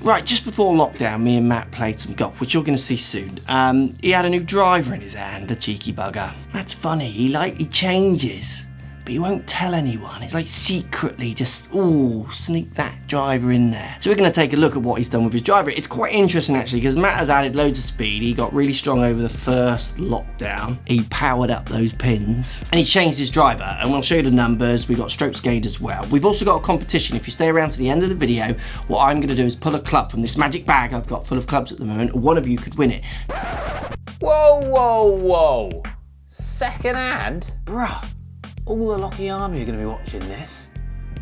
Right, just before lockdown, me and Matt played some golf, which you're going to see soon. He had a new driver in his hand, the cheeky bugger. That's funny, he changes, but he won't tell anyone. It's like secretly just, ooh, sneak that driver in there. So we're going to take a look at what he's done with his driver. It's quite interesting actually, because Matt has added loads of speed. He got really strong over the first lockdown. He powered up those pins and he changed his driver, and we'll show you the numbers. We got strokes gained as well. We've also got a competition. If you stay around to the end of the video, what I'm going to do is pull a club from this magic bag I've got full of clubs at the moment. One of you could win it. Whoa, whoa, whoa. Second hand? Bruh. All the Lockey Army are going to be watching this.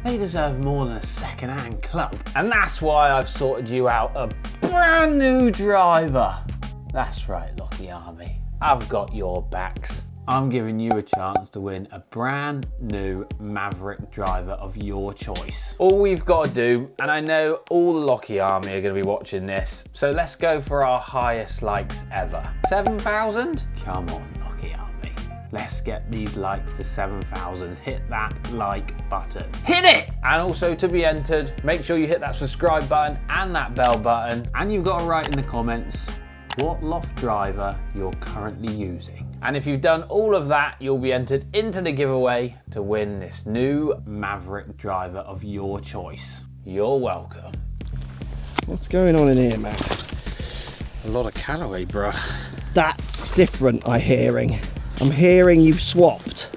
They deserve more than a second-hand club. And that's why I've sorted you out a brand new driver. That's right, Lockey Army. I've got your backs. I'm giving you a chance to win a brand new Maverick driver of your choice. All we've got to do, and I know all the Lockey Army are going to be watching this, so let's go for our highest likes ever. 7,000? Come on, Lockey Army. Let's get these likes to 7,000. Hit that like button. Hit it! And also, to be entered, make sure you hit that subscribe button and that bell button. And you've got to write in the comments what loft driver you're currently using. And if you've done all of that, you'll be entered into the giveaway to win this new Maverick driver of your choice. You're welcome. What's going on in here, Matt? A lot of Callaway, bruh. That's different, I'm hearing you've swapped.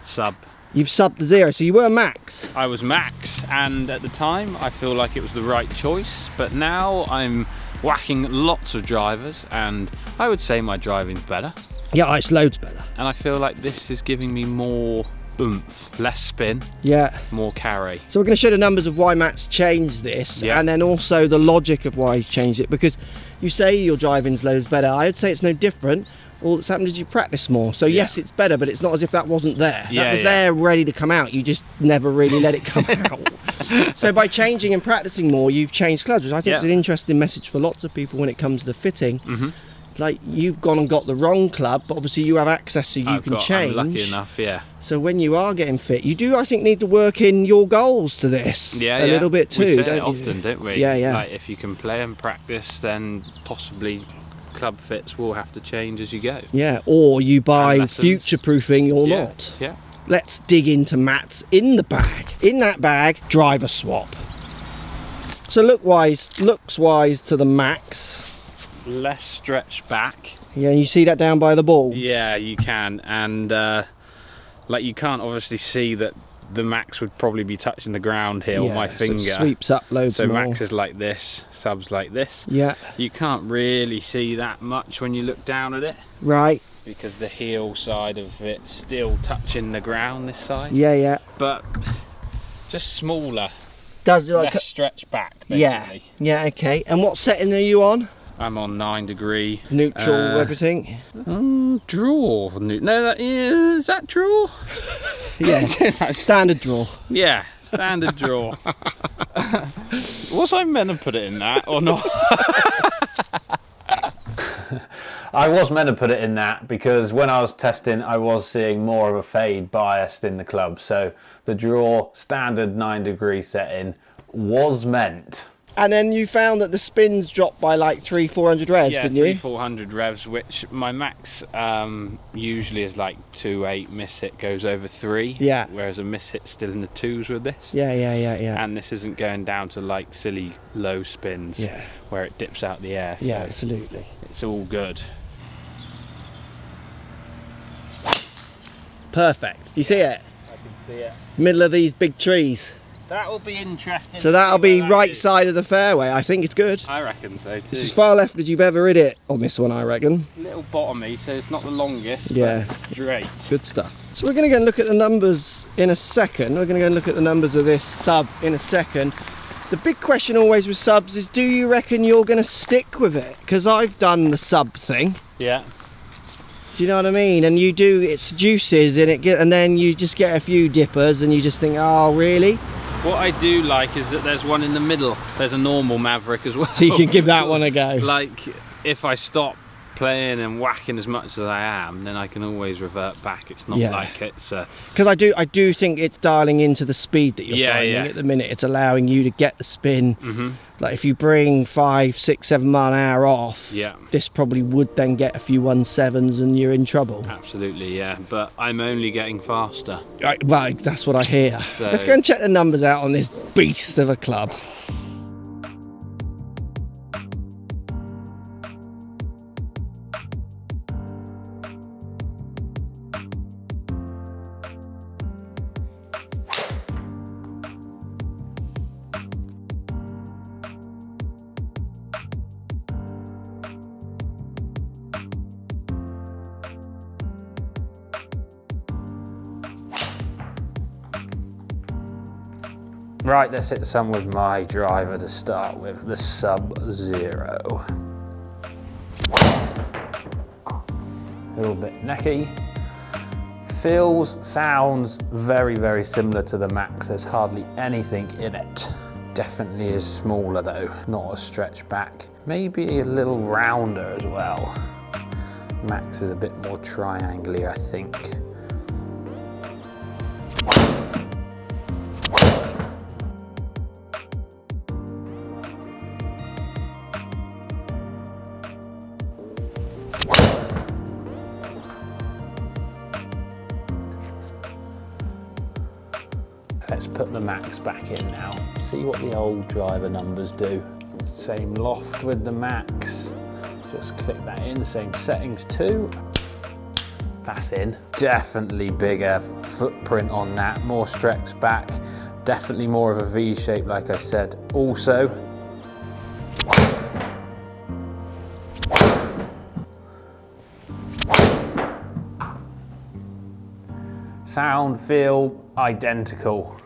Sub. You've subbed to 0, so you were max. I was max, and at the time I feel like it was the right choice, but now I'm whacking lots of drivers and I would say my driving's better. Yeah, it's loads better. And I feel like this is giving me more oomph, less spin, yeah, more carry. So we're going to show the numbers of why Matt's changed this, and then also the logic of why he's changed it, because you say your driving's loads better. I'd say it's no different. All that's happened is you practice more. So yes, it's better, but it's not as if that wasn't there. That was there ready to come out. You just never really let it come out. So by changing and practicing more, you've changed clubs, which I think is an interesting message for lots of people when it comes to fitting. Like, you've gone and got the wrong club, but obviously you have access, so you can change. I'm lucky enough, So when you are getting fit, you do, I think, need to work in your goals to this a little bit too. We say it often, don't we? Yeah. Like, if you can play and practice, then possibly club fits will have to change as you go. Yeah, or you buy future-proofing or not. Yeah. Let's dig into Matt's in the bag. In that bag, driver swap. So looks-wise to the max. Less stretch back. Yeah, you see that down by the ball? Yeah, you can, and like, you can't obviously see that the max would probably be touching the ground here on my finger. So it sweeps up loads more. So max is like this, subs like this. Yeah. You can't really see that much when you look down at it. Right. Because the heel side of it's still touching the ground, this side. Yeah. But just smaller. Does it less stretch back, basically. Yeah, okay. And what setting are you on? I'm on 9 degree. Neutral, everything? Draw. No, is that draw? Yeah, standard draw. Yeah, standard draw. Was I meant to put it in that or not? I was meant to put it in that because when I was testing, I was seeing more of a fade biased in the club. So the draw standard 9 degree setting was meant. And then you found that the spins dropped by like 300-400 revs, didn't you? Yeah, 300-400 revs, which my max usually is like 2.8, miss hit goes over 3. Yeah. Whereas a miss hit's still in the 2s with this. Yeah. And this isn't going down to like silly low spins where it dips out the air. Yeah, so absolutely. It's all good. Perfect. Do you see it? I can see it. Middle of these big trees. That will be interesting. So that'll be right side of the fairway. I think it's good. I reckon so too. It's as far left as you've ever hit it on this one, I reckon. Little bottomy, so it's not the longest, but straight. Good stuff. So we're going to go and look at the numbers in a second. We're going to go and look at the numbers of this sub in a second. The big question always with subs is, do you reckon you're going to stick with it? Because I've done the sub thing. Yeah. Do you know what I mean? And you do, it seduces and then you just get a few dippers and you just think, oh really? What I do like is that there's one in the middle. There's a normal Maverick as well. So you can give that one a go. Like, if I stop playing and whacking as much as I am, then I can always revert back. It's not like it's because I do think it's dialing into the speed that you're finding at the minute. It's allowing you to get the spin. Like if you bring 5, 6, 7 mile an hour off, this probably would then get a few 1.7s and you're in trouble. Absolutely, yeah, but I'm only getting faster. Well, that's what I hear. So let's go and check the numbers out on this beast of a club. Right, let's hit some with my driver to start with, the Sub-Zero. A little bit necky. Feels, sounds very, very similar to the Max. There's hardly anything in it. Definitely is smaller though, not a stretch back. Maybe a little rounder as well. Max is a bit more triangular, I think. Let's put the Max back in now. See what the old driver numbers do. Same loft with the Max. Just click that in, same settings too. That's in. Definitely bigger footprint on that, more stretch back. Definitely more of a V shape like I said. Also, sound, feel, identical.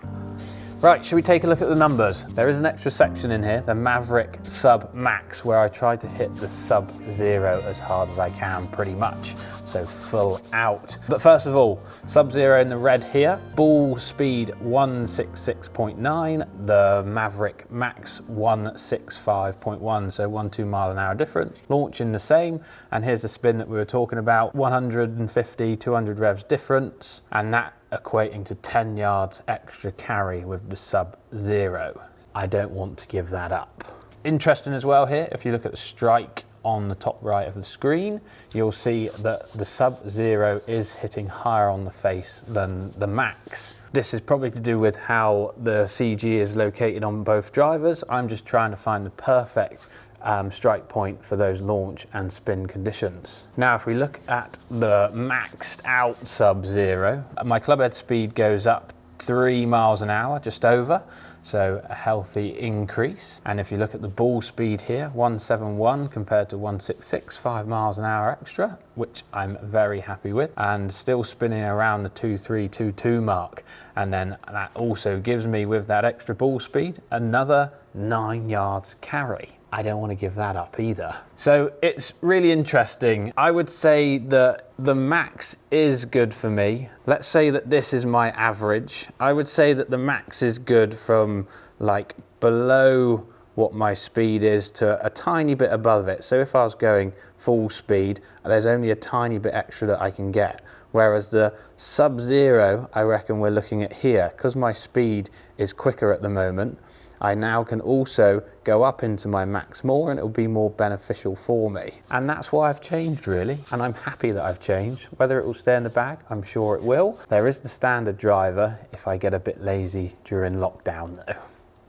Right, should we take a look at the numbers? There is an extra section in here, the Maverick Sub Max, where I tried to hit the Sub-Zero as hard as I can, pretty much. So full out. But first of all, Sub-Zero in the red here, ball speed 166.9, the Maverick Max 165.1, so 1-2 mile an hour difference. Launching the same, and here's the spin that we were talking about, 150, 200 revs difference, and that equating to 10 yards extra carry with the Sub-Zero. I don't want to give that up. Interesting as well here, if you look at the strike on the top right of the screen, you'll see that the Sub-Zero is hitting higher on the face than the Max. This is probably to do with how the CG is located on both drivers. I'm just trying to find the perfect strike point for those launch and spin conditions. Now, if we look at the maxed out Sub-Zero, my club head speed goes up 3 miles an hour, just over. So a healthy increase. And if you look at the ball speed here, 171 compared to 166, 5 miles an hour extra, which I'm very happy with, and still spinning around the 2322 mark. And then that also gives me, with that extra ball speed, another 9 yards carry. I don't want to give that up either. So it's really interesting. I would say that the Max is good for me. Let's say that this is my average. I would say that the Max is good from like below what my speed is to a tiny bit above it. So if I was going full speed, there's only a tiny bit extra that I can get. Whereas the Sub-Zero, I reckon we're looking at here, because my speed is quicker at the moment, I now can also go up into my Max more, and it'll be more beneficial for me. And that's why I've changed, really. And I'm happy that I've changed. Whether it will stay in the bag, I'm sure it will. There is the standard driver if I get a bit lazy during lockdown though.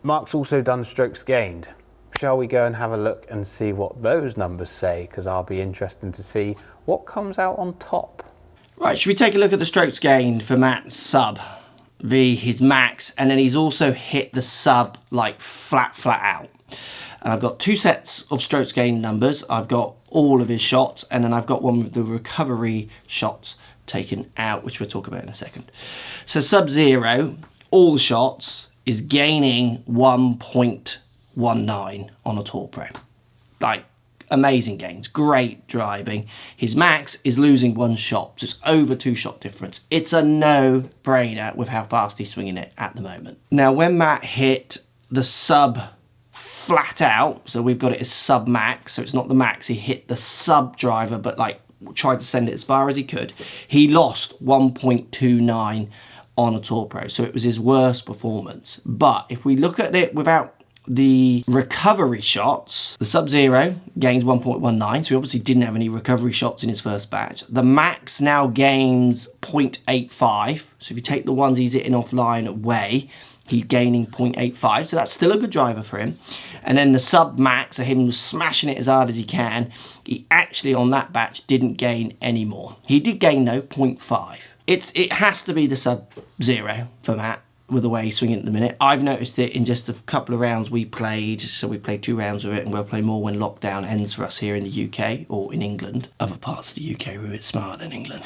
Mark's also done strokes gained. Shall we go and have a look and see what those numbers say? Because I'll be interested to see what comes out on top. Right, should we take a look at the strokes gained for Matt's Sub v his Max, and then he's also hit the Sub like flat out. And I've got 2 sets of strokes gained numbers. I've got all of his shots, and then I've got one with the recovery shots taken out, which we'll talk about in a second. So Sub-Zero, all the shots, is gaining 1.19 on a Tour Pro. Like, amazing gains, great driving. His Max is losing 1 shot, just over 2 shot difference. It's a no-brainer with how fast he's swinging it at the moment. Now, when Matt hit the Sub flat out, so we've got it as sub max, so it's not the max, he hit the sub driver, but like tried to send it as far as he could. He lost 1.29 on a Tour Pro, so it was his worst performance. But if we look at it without the recovery shots, the Sub-Zero gains 1.19, so he obviously didn't have any recovery shots in his first batch. The Max now gains 0.85, so if you take the ones he's hitting offline away, he's gaining 0.85, so that's still a good driver for him. And then the Sub-Max, so him smashing it as hard as he can, he actually on that batch didn't gain any more. He did gain though 0.5. It has to be the Sub-Zero for Matt, with the way he's swinging at the minute. I've noticed it in just a couple of rounds we played, so we played 2 rounds of it, and we'll play more when lockdown ends for us here in the UK, or in England. Other parts of the UK were a bit smarter than England.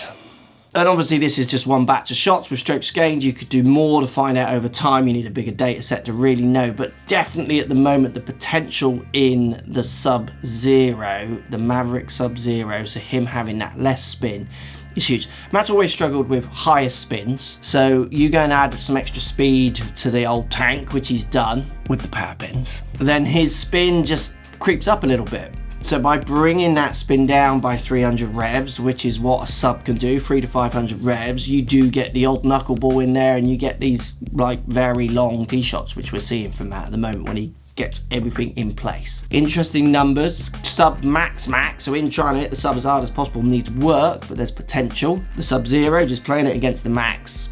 And obviously this is just one batch of shots with strokes gained. You could do more to find out over time. You need a bigger data set to really know, but definitely at the moment the potential in the Sub-Zero, the Maverick Sub-Zero, so him having that less spin, is huge. Matt's always struggled with higher spins, so you go and add some extra speed to the old tank, which he's done with the power pins, then his spin just creeps up a little bit. So by bringing that spin down by 300 revs, which is what a sub can do, 300 to 500 revs, you do get the old knuckleball in there, and you get these like very long tee shots, which we're seeing from Matt at the moment when he gets everything in place. Interesting numbers. Sub max, so in trying to hit the sub as hard as possible needs work, but there's potential. The Sub-Zero, just playing it against the max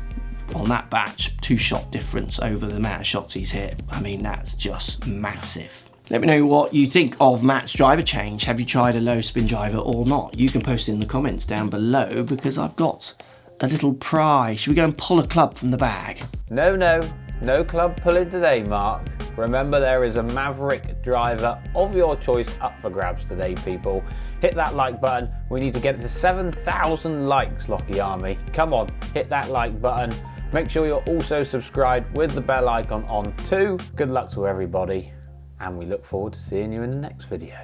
on that batch, 2 shot difference over the amount of shots he's hit. I mean, that's just massive. Let me know what you think of Matt's driver change. Have you tried a low spin driver or not? You can post it in the comments down below, because I've got a little prize. Should we go and pull a club from the bag? No club pulling today, Mark. Remember, there is a Maverick driver of your choice up for grabs today, people. Hit that like button. We need to get it to 7,000 likes, Lockey Army. Come on, hit that like button. Make sure you're also subscribed with the bell icon on too. Good luck to everybody, and we look forward to seeing you in the next video.